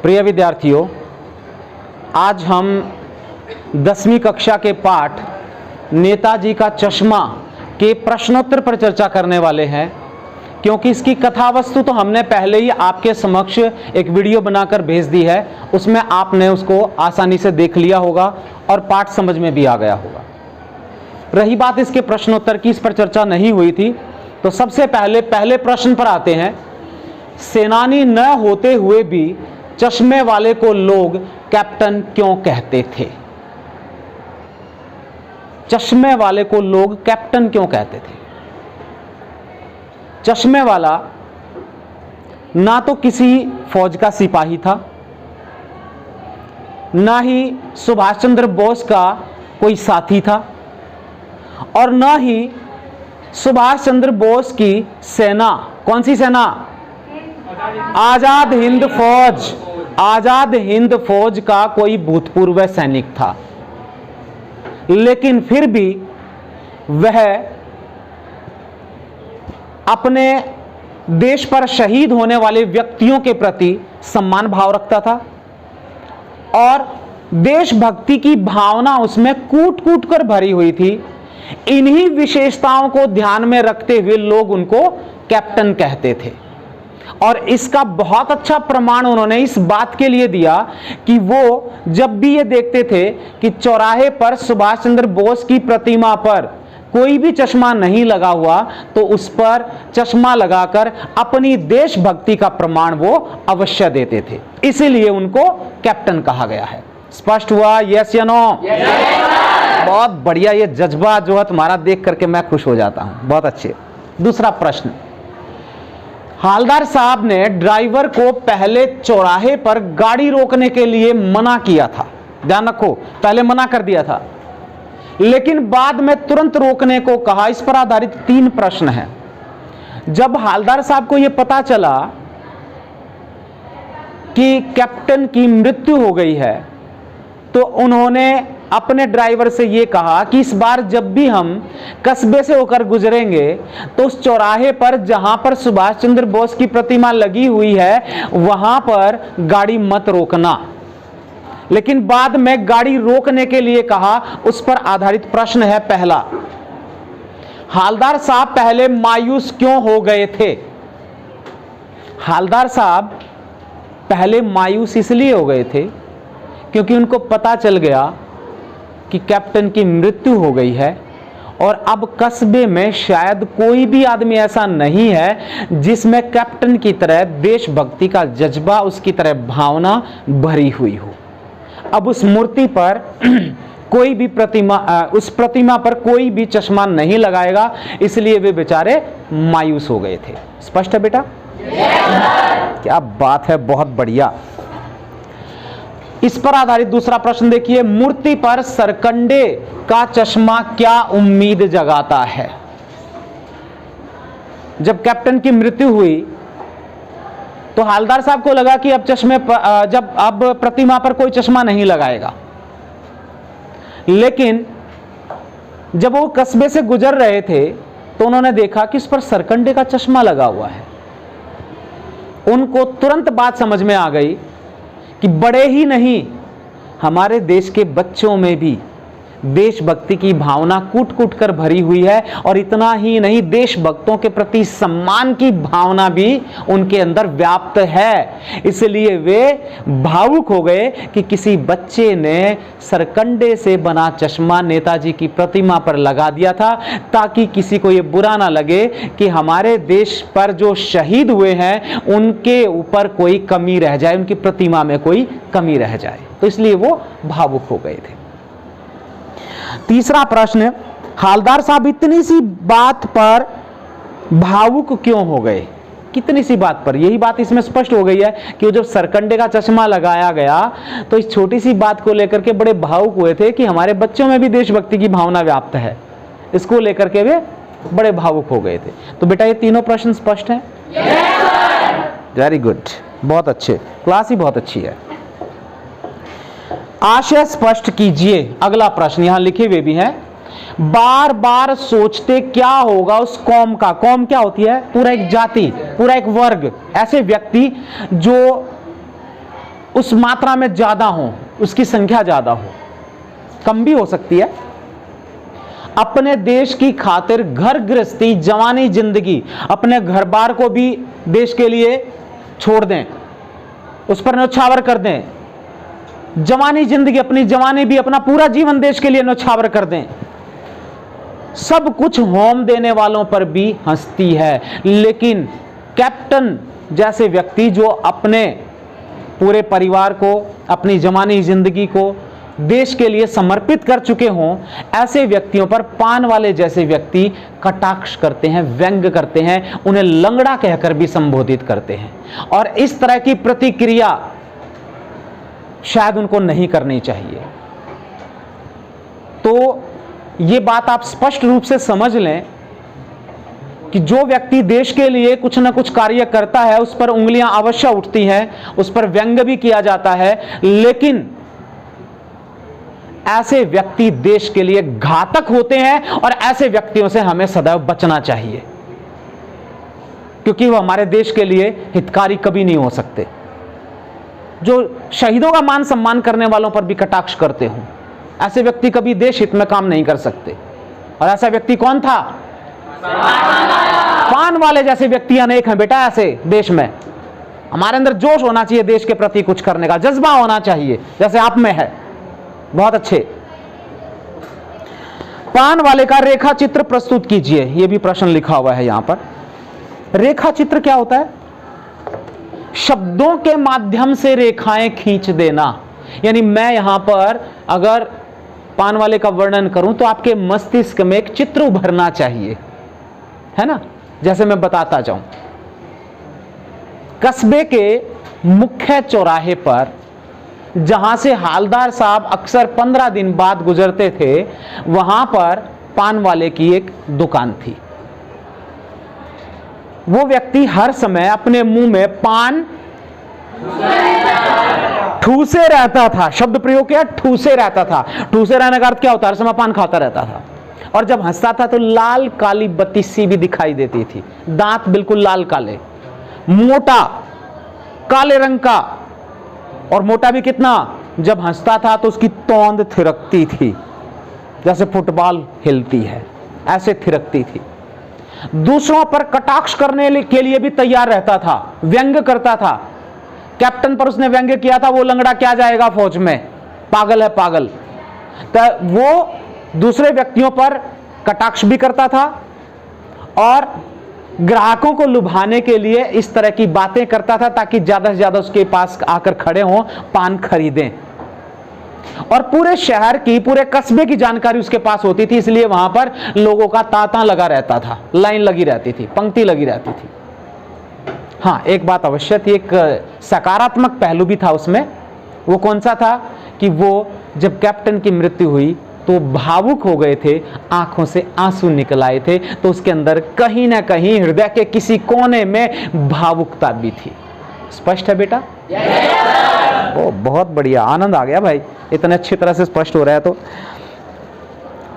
प्रिय विद्यार्थियों, आज हम 10वीं कक्षा के पाठ नेताजी का चश्मा के प्रश्नोत्तर पर चर्चा करने वाले हैं। क्योंकि इसकी कथा वस्तु तो हमने पहले ही आपके समक्ष एक वीडियो बनाकर भेज दी है, उसमें आपने उसको आसानी से देख लिया होगा और पाठ समझ में भी आ गया होगा। रही बात इसके प्रश्नोत्तर की, इस पर चर्चा नहीं हुई थी, तो सबसे पहले प्रश्न पर आते हैं। सेनानी न होते हुए भी चश्मे वाले को लोग कैप्टन क्यों कहते थे? चश्मे वाले को लोग कैप्टन क्यों कहते थे? चश्मे वाला ना तो किसी फौज का सिपाही था, ना ही सुभाष चंद्र बोस का कोई साथी था, और ना ही सुभाष चंद्र बोस की सेना, कौन सी सेना? आजाद हिंद फौज, आजाद हिंद फौज का कोई भूतपूर्व सैनिक था। लेकिन फिर भी वह अपने देश पर शहीद होने वाले व्यक्तियों के प्रति सम्मान भाव रखता था और देशभक्ति की भावना उसमें कूट कूट कर भरी हुई थी। इन्हीं विशेषताओं को ध्यान में रखते हुए लोग उनको कैप्टन कहते थे। और इसका बहुत अच्छा प्रमाण उन्होंने इस बात के लिए दिया कि वो जब भी ये देखते थे कि चौराहे पर सुभाष चंद्र बोस की प्रतिमा पर कोई भी चश्मा नहीं लगा हुआ, तो उस पर चश्मा लगाकर अपनी देशभक्ति का प्रमाण वो अवश्य देते थे। इसीलिए उनको कैप्टन कहा गया है। स्पष्ट हुआ? यस या नो? बहुत बढ़िया। ये जज्बा जो है तुम्हारा देख करके मैं खुश हो जाता हूं। बहुत अच्छे। दूसरा प्रश्न, हालदार साहब ने ड्राइवर को पहले चौराहे पर गाड़ी रोकने के लिए मना किया था। ध्यान रखो, पहले मना कर दिया था, लेकिन बाद में तुरंत रोकने को कहा। इस पर आधारित 3 प्रश्न हैं। जब हालदार साहब को यह पता चला कि कैप्टन की मृत्यु हो गई है, तो उन्होंने अपने ड्राइवर से यह कहा कि इस बार जब भी हम कस्बे से होकर गुजरेंगे तो उस चौराहे पर जहां पर सुभाष चंद्र बोस की प्रतिमा लगी हुई है वहां पर गाड़ी मत रोकना। लेकिन बाद में गाड़ी रोकने के लिए कहा। उस पर आधारित प्रश्न है पहला, हालदार साहब पहले मायूस क्यों हो गए थे? हालदार साहब पहले मायूस इसलिए हो गए थे क्योंकि उनको पता चल गया कि कैप्टन की मृत्यु हो गई है और अब कस्बे में शायद कोई भी आदमी ऐसा नहीं है जिसमें कैप्टन की तरह देशभक्ति का जज्बा, उसकी तरह भावना भरी हुई हो। अब उस मूर्ति पर कोई भी उस प्रतिमा पर कोई भी चश्मा नहीं लगाएगा, इसलिए वे बेचारे मायूस हो गए थे। स्पष्ट है बेटा? क्या बात है, बहुत बढ़िया। इस पर आधारित दूसरा प्रश्न देखिए, मूर्ति पर सरकंडे का चश्मा क्या उम्मीद जगाता है? जब कैप्टन की मृत्यु हुई तो हालदार साहब को लगा कि अब अब प्रतिमा पर कोई चश्मा नहीं लगाएगा। लेकिन जब वो कस्बे से गुजर रहे थे तो उन्होंने देखा कि उस पर सरकंडे का चश्मा लगा हुआ है। उनको तुरंत बात समझ में आ गई कि बड़े ही नहीं, हमारे देश के बच्चों में भी देशभक्ति की भावना कूट कूट कर भरी हुई है, और इतना ही नहीं, देशभक्तों के प्रति सम्मान की भावना भी उनके अंदर व्याप्त है। इसलिए वे भावुक हो गए कि किसी बच्चे ने सरकंडे से बना चश्मा नेताजी की प्रतिमा पर लगा दिया था, ताकि किसी को ये बुरा ना लगे कि हमारे देश पर जो शहीद हुए हैं उनके ऊपर कोई कमी रह जाए, उनकी प्रतिमा में कोई कमी रह जाए। तो इसलिए वो भावुक हो गए थे। तीसरा प्रश्न, हालदार साहब इतनी सी बात पर भावुक क्यों हो गए? कितनी सी बात पर? यही बात इसमें स्पष्ट हो गई है कि जब सरकंडे का चश्मा लगाया गया तो इस छोटी सी बात को लेकर के बड़े भावुक हुए थे कि हमारे बच्चों में भी देशभक्ति की भावना व्याप्त है। इसको लेकर के वे बड़े भावुक हो गए थे। तो बेटा ये तीनों प्रश्न स्पष्ट हैं? वेरी गुड, बहुत अच्छे। क्लास ही बहुत अच्छी है। आशय स्पष्ट कीजिए। अगला प्रश्न यहां लिखे हुए भी हैं। बार बार सोचते क्या होगा उस कौम का। कौम क्या होती है? पूरा एक जाति, पूरा एक वर्ग, ऐसे व्यक्ति जो उस मात्रा में ज्यादा हो, उसकी संख्या ज्यादा हो, कम भी हो सकती है। अपने देश की खातिर घर गृहस्थी, जवानी जिंदगी, अपने घर बार को भी देश के लिए छोड़ दें, उस पर न्यौछावर कर दें। जवानी जिंदगी, अपनी जवानी भी, अपना पूरा जीवन देश के लिए न्यौछावर कर दें। सब कुछ होम देने वालों पर भी हंसती है, लेकिन कैप्टन जैसे व्यक्ति जो अपने पूरे परिवार को, अपनी जवानी जिंदगी को देश के लिए समर्पित कर चुके हों, ऐसे व्यक्तियों पर पान वाले जैसे व्यक्ति कटाक्ष करते हैं, व्यंग करते हैं, उन्हें लंगड़ा कहकर भी संबोधित करते हैं। और इस तरह की प्रतिक्रिया शायद उनको नहीं करनी चाहिए। तो ये बात आप स्पष्ट रूप से समझ लें कि जो व्यक्ति देश के लिए कुछ ना कुछ कार्य करता है, उस पर उंगलियां अवश्य उठती हैं, उस पर व्यंग भी किया जाता है, लेकिन ऐसे व्यक्ति देश के लिए घातक होते हैं और ऐसे व्यक्तियों से हमें सदैव बचना चाहिए, क्योंकि वो हमारे देश के लिए हितकारी कभी नहीं हो सकते। जो शहीदों का मान सम्मान करने वालों पर भी कटाक्ष करते हों, ऐसे व्यक्ति कभी देश हित में काम नहीं कर सकते। और ऐसा व्यक्ति कौन था? पान वाले जैसे व्यक्ति अनेक हैं बेटा ऐसे देश में। हमारे अंदर जोश होना चाहिए, देश के प्रति कुछ करने का जज्बा होना चाहिए, जैसे आप में है। बहुत अच्छे। पान वाले का रेखा चित्र प्रस्तुत कीजिए, यह भी प्रश्न लिखा हुआ है यहां पर। रेखा चित्र क्या होता है? शब्दों के माध्यम से रेखाएं खींच देना। यानी मैं यहां पर अगर पान वाले का वर्णन करूं तो आपके मस्तिष्क में एक चित्र उभरना चाहिए, है ना? जैसे मैं बताता जाऊं, कस्बे के मुख्य चौराहे पर जहां से हालदार साहब अक्सर 15 दिन बाद गुजरते थे, वहां पर पान वाले की एक दुकान थी। वो व्यक्ति हर समय अपने मुंह में पान ठूसे रहता था। शब्द प्रयोग किया, ठूसे रहता था। ठूसे रहने का अर्थ क्या होता है? हर समय पान खाता रहता था। और जब हंसता था तो लाल काली बत्ती सी भी दिखाई देती थी। दांत बिल्कुल लाल काले, मोटा काले रंग का, और मोटा भी कितना? जब हंसता था तो उसकी तोंद थिरकती थी, जैसे फुटबॉल हिलती है, ऐसे थिरकती थी। दूसरों पर कटाक्ष करने के लिए भी तैयार रहता था, व्यंग करता था। कैप्टन पर उसने व्यंग किया था, वो लंगड़ा क्या जाएगा फौज में, पागल है पागल। तो वो दूसरे व्यक्तियों पर कटाक्ष भी करता था और ग्राहकों को लुभाने के लिए इस तरह की बातें करता था ताकि ज्यादा से ज्यादा उसके पास आकर खड़े हों, पान खरीदें। और पूरे शहर की, पूरे कस्बे की जानकारी उसके पास होती थी, इसलिए वहां पर लोगों का तांता लगा रहता था, लाइन लगी रहती थी, पंक्ति लगी रहती थी। हाँ, एक बात अवश्य थी, एक सकारात्मक पहलू भी था उसमें। वो कौन सा था कि वो जब कैप्टन की मृत्यु हुई तो भावुक हो गए थे, आंखों से आंसू निकल आए थे, तो उसके अंदर कहीं ना कहीं हृदय के किसी कोने में भावुकता भी थी। स्पष्ट है बेटा? वो बहुत बढ़िया, आनंद आ गया भाई, इतने अच्छी तरह से स्पष्ट हो रहा है। तो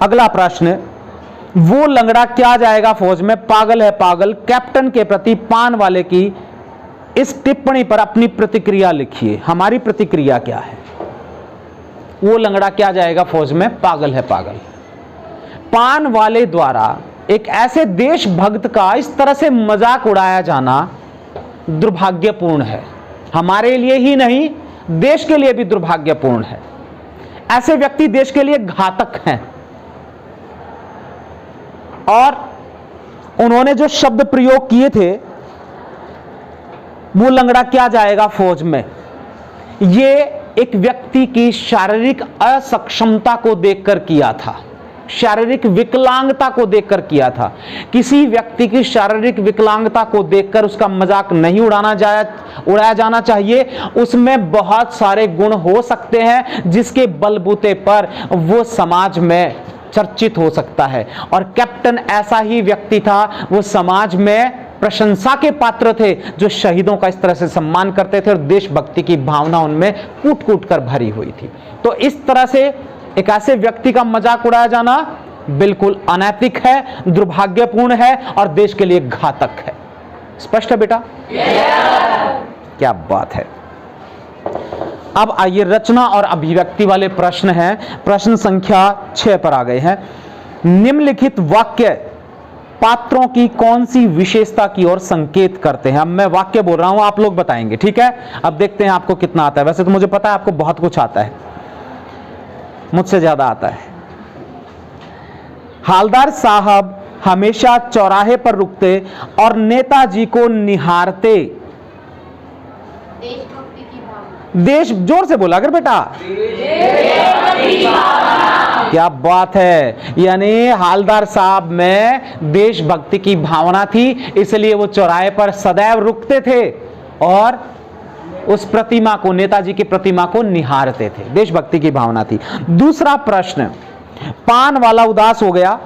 अगला प्रश्न, वो लंगड़ा क्या जाएगा फौज में, पागल है पागल। कैप्टन के प्रति पान वाले की इस टिप्पणी पर अपनी प्रतिक्रिया लिखिए। हमारी प्रतिक्रिया क्या है? वो लंगड़ा क्या जाएगा फौज में, पागल है पागल। पान वाले द्वारा एक ऐसे देशभक्त का इस तरह से मजाक उड़ाया जाना दुर्भाग्यपूर्ण है। हमारे लिए ही नहीं, देश के लिए भी दुर्भाग्यपूर्ण है। ऐसे व्यक्ति देश के लिए घातक हैं। और उन्होंने जो शब्द प्रयोग किए थे, वो लंगड़ा क्या जाएगा फौज में, ये एक व्यक्ति की शारीरिक असक्षमता को देखकर किया था, शारीरिक विकलांगता को देखकर किया था। किसी व्यक्ति की शारीरिक विकलांगता को देखकर उसका मजाक नहीं उड़ाया जाना चाहिए। उसमें बहुत सारे गुण हो सकते हैं जिसके बलबूते पर वो समाज में चर्चित हो सकता है, और कैप्टन ऐसा ही व्यक्ति था। वो समाज में प्रशंसा के पात्र थे, जो शहीदों का इस तरह से सम्मान करते थे और देशभक्ति की भावना उनमें कूट कूट कर भरी हुई थी। तो इस तरह से एक ऐसे व्यक्ति का मजाक उड़ाया जाना बिल्कुल अनैतिक है, दुर्भाग्यपूर्ण है और देश के लिए घातक है। स्पष्ट है बेटा? क्या बात है। अब आइए रचना और अभिव्यक्ति वाले प्रश्न हैं। प्रश्न संख्या 6 पर आ गए हैं। निम्नलिखित वाक्य पात्रों की कौन सी विशेषता की ओर संकेत करते हैं? अब मैं वाक्य बोल रहा हूं, आप लोग बताएंगे, ठीक है? अब देखते हैं आपको कितना आता है। वैसे तो मुझे पता है आपको बहुत कुछ आता है, मुझसे ज्यादा आता है। हालदार साहब हमेशा चौराहे पर रुकते और नेताजी को निहारते। देशभक्ति की भावना। देश, जोर से बोला कर बेटा। क्या बात है, यानी हालदार साहब में देशभक्ति की भावना थी, इसलिए वो चौराहे पर सदैव रुकते थे और उस प्रतिमा को, नेताजी की प्रतिमा को निहारते थे। देशभक्ति की भावना थी। दूसरा प्रश्न, पान वाला उदास हो गया,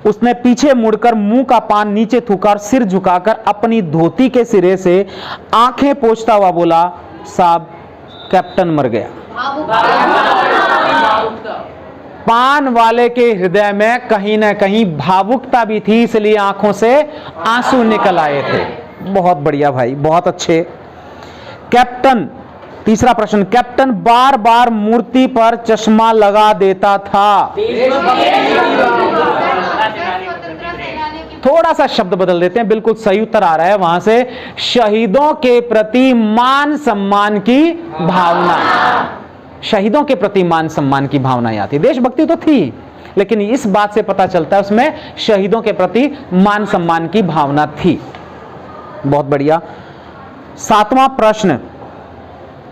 उसने पीछे मुड़कर मुंह का पान नीचे थूका और सिर झुकाकर अपनी धोती के सिरे से आंखें पोंछता हुआ बोला, साहब कैप्टन मर गया। पान वाले के हृदय में कहीं ना कहीं भावुकता भी थी, इसलिए आंखों से आंसू निकल आए थे। बहुत बढ़िया भाई, बहुत अच्छे। कैप्टन, तीसरा प्रश्न, कैप्टन बार बार मूर्ति पर चश्मा लगा देता था। थोड़ा सा शब्द बदल देते हैं, बिल्कुल सही उत्तर आ रहा है वहां से। शहीदों के प्रति मान सम्मान की भावना, शहीदों के प्रति मान सम्मान की भावना आती। देशभक्ति तो थी, लेकिन इस बात से पता चलता है उसमें शहीदों के प्रति मान सम्मान की भावना थी। बहुत बढ़िया। सातवां प्रश्न,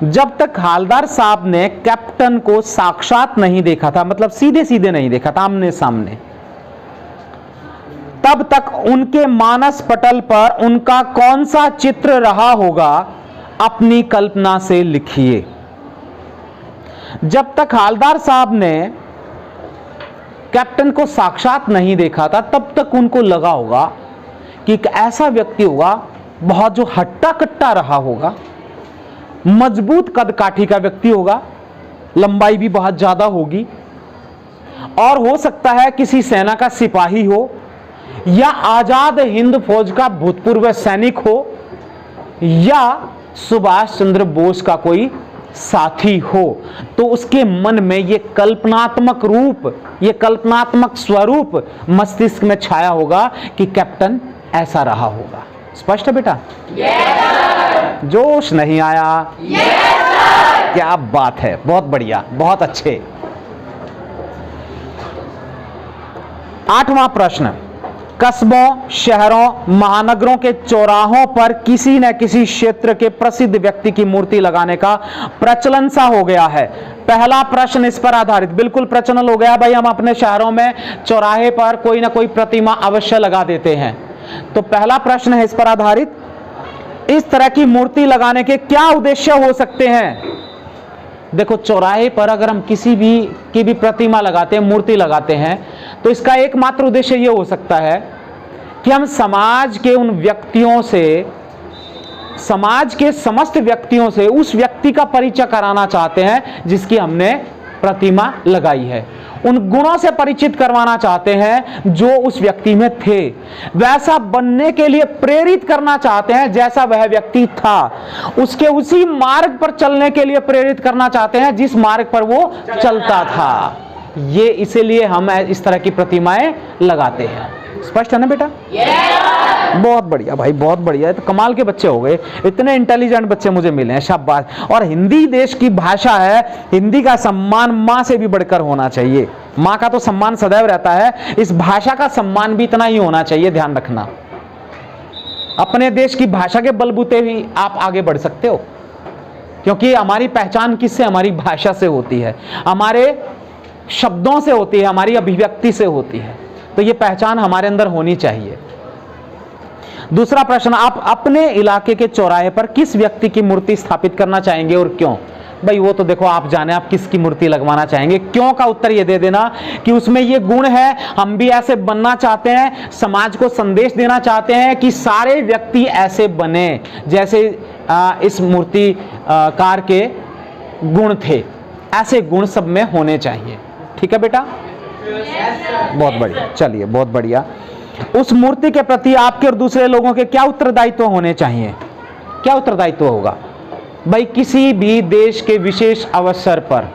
जब तक हालदार साहब ने कैप्टन को साक्षात नहीं देखा था, मतलब सीधे सीधे नहीं देखा था, आमने सामने, तब तक उनके मानस पटल पर उनका कौन सा चित्र रहा होगा? अपनी कल्पना से लिखिए। जब तक हालदार साहब ने कैप्टन को साक्षात नहीं देखा था, तब तक उनको लगा होगा कि एक ऐसा व्यक्ति होगा बहुत जो हट्टा कट्टा रहा होगा, मजबूत कद काठी का व्यक्ति होगा, लंबाई भी बहुत ज्यादा होगी, और हो सकता है किसी सेना का सिपाही हो या आजाद हिंद फौज का भूतपूर्व सैनिक हो या सुभाष चंद्र बोस का कोई साथी हो। तो उसके मन में ये कल्पनात्मक रूप, ये कल्पनात्मक स्वरूप मस्तिष्क में छाया होगा कि कैप्टन ऐसा रहा होगा। स्पष्ट है बेटा? yes, जोश नहीं आया? yes, क्या बात है, बहुत बढ़िया, बहुत अच्छे। आठवां प्रश्न, कस्बों, शहरों, महानगरों के चौराहों पर किसी न किसी क्षेत्र के प्रसिद्ध व्यक्ति की मूर्ति लगाने का प्रचलन सा हो गया है। पहला प्रश्न इस पर आधारित, बिल्कुल प्रचलन हो गया भाई, हम अपने शहरों में चौराहे पर कोई ना कोई प्रतिमा अवश्य लगा देते हैं। तो पहला प्रश्न है इस पर आधारित, इस तरह की मूर्ति लगाने के क्या उद्देश्य हो सकते हैं? देखो, चौराहे पर अगर हम किसी भी की भी प्रतिमा लगाते हैं, मूर्ति लगाते हैं, तो इसका एकमात्र उद्देश्य यह हो सकता है कि हम समाज के उन व्यक्तियों से, समाज के समस्त व्यक्तियों से उस व्यक्ति का परिचय कराना चाहते हैं जिसकी हमने प्रतिमा लगाई है। उन गुणों से परिचित करवाना चाहते हैं जो उस व्यक्ति में थे, वैसा बनने के लिए प्रेरित करना चाहते हैं जैसा वह व्यक्ति था, उसके उसी मार्ग पर चलने के लिए प्रेरित करना चाहते हैं जिस मार्ग पर वो चलता था। ये इसीलिए हम इस तरह की प्रतिमाएं लगाते हैं। स्पष्ट है ना बेटा? बहुत बढ़िया भाई, बहुत बढ़िया। तो कमाल के बच्चे हो गए, इतने इंटेलिजेंट बच्चे मुझे मिले हैं, शाबाश। और हिंदी देश की भाषा है, हिंदी का सम्मान माँ से भी बढ़कर होना चाहिए। माँ का तो सम्मान सदैव रहता है, इस भाषा का सम्मान भी इतना ही होना चाहिए, ध्यान रखना। अपने देश की भाषा के बलबूते भी आप आगे बढ़ सकते हो, क्योंकि हमारी पहचान किससे? हमारी भाषा से होती है, हमारे शब्दों से होती है, हमारी अभिव्यक्ति से होती है। तो ये पहचान हमारे अंदर होनी चाहिए। दूसरा प्रश्न, आप अपने इलाके के चौराहे पर किस व्यक्ति की मूर्ति स्थापित करना चाहेंगे और क्यों? भाई वो तो देखो आप जाने आप किसकी मूर्ति लगवाना चाहेंगे। क्यों का उत्तर ये दे देना कि उसमें ये गुण है, हम भी ऐसे बनना चाहते हैं, समाज को संदेश देना चाहते हैं कि सारे व्यक्ति ऐसे बने जैसे इस मूर्ति कार के गुण थे, ऐसे गुण सब में होने चाहिए। ठीक है बेटा? बहुत बढ़िया, चलिए बहुत बढ़िया। उस मूर्ति के प्रति आपके और दूसरे लोगों के क्या उत्तरदायित्व होने चाहिए? क्या उत्तरदायित्व होगा? भाई किसी भी देश के विशेष अवसर पर,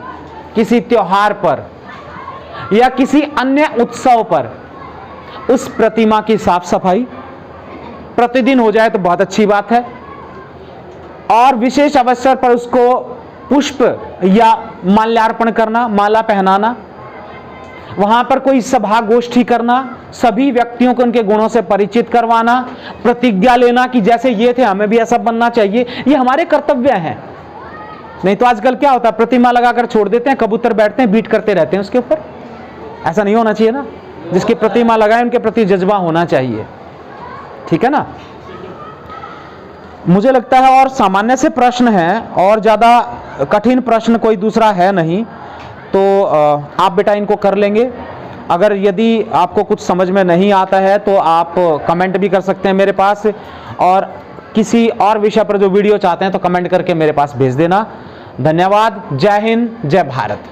किसी त्योहार पर या किसी अन्य उत्सव पर उस प्रतिमा की साफ सफाई प्रतिदिन हो जाए तो बहुत अच्छी बात है, और विशेष अवसर पर उसको पुष्प या माल्यार्पण करना, माला पहनाना, वहां पर कोई सभा गोष्ठी करना, सभी व्यक्तियों को उनके गुणों से परिचित करवाना, प्रतिज्ञा लेना कि जैसे ये थे हमें भी ऐसा बनना चाहिए, ये हमारे कर्तव्य हैं। नहीं तो आजकल क्या होता है, प्रतिमा लगाकर छोड़ देते हैं, कबूतर बैठते हैं, बीट करते रहते हैं उसके ऊपर। ऐसा नहीं होना चाहिए ना, जिसकी प्रतिमा लगाए उनके प्रति जज्बा होना चाहिए, ठीक है ना। मुझे लगता है और सामान्य से प्रश्न है, और ज्यादा कठिन प्रश्न कोई दूसरा है नहीं, तो आप बेटा इनको कर लेंगे। अगर यदि आपको कुछ समझ में नहीं आता है तो आप कमेंट भी कर सकते हैं मेरे पास, और किसी और विषय पर जो वीडियो चाहते हैं तो कमेंट करके मेरे पास भेज देना। धन्यवाद। जय हिंद, जय भारत।